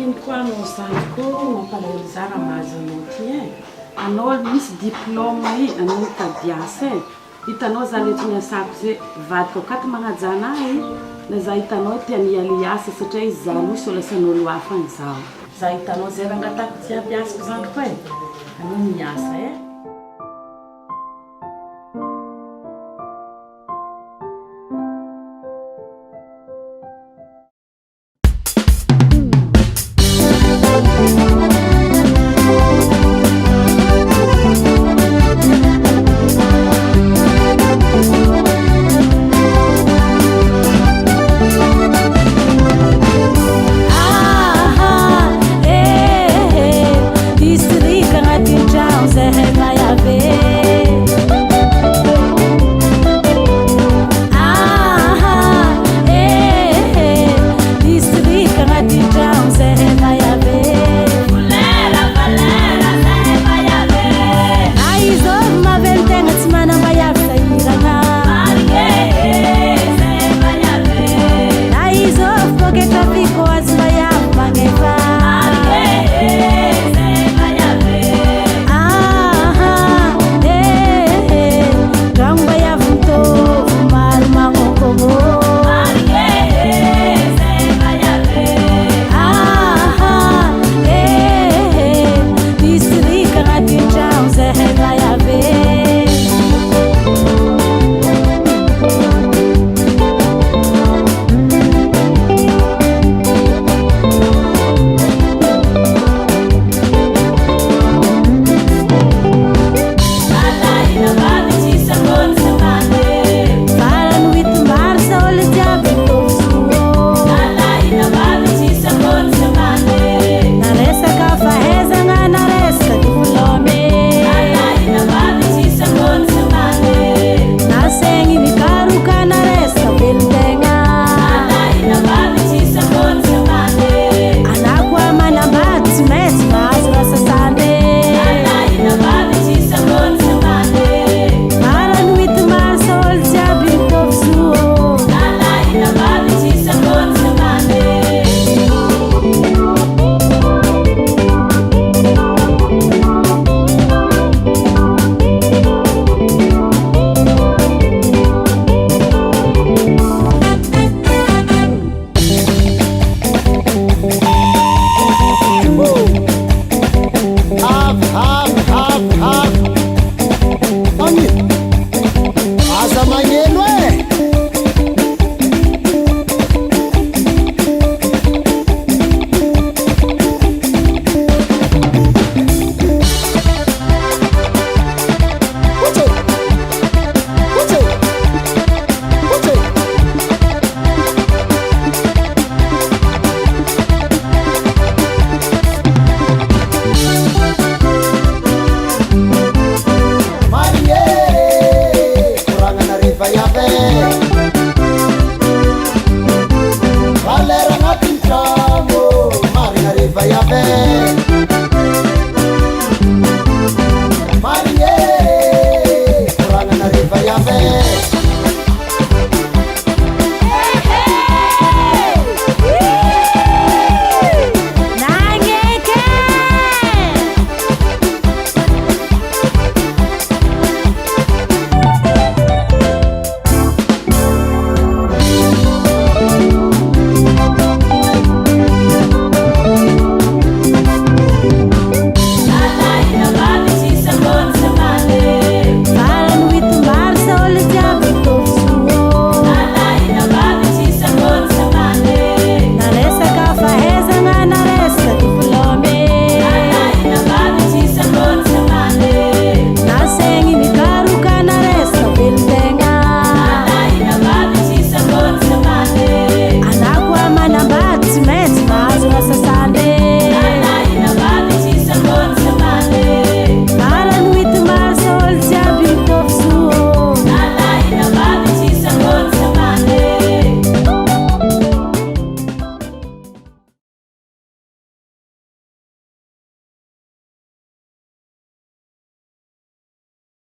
ino koa anao zanyko mampalahelo zara mahazo anao ty e. Anao misy diplôme anao mitady asa e. Hitanao zany eto niasako zay vadiko akato magnaja anahy na za hitanao tiany hialy asa satria izy zany so lasan'olo hafa ny zaho. Za hitanao zay raha angatako jiaby asako zany koa e. Anao miasa e.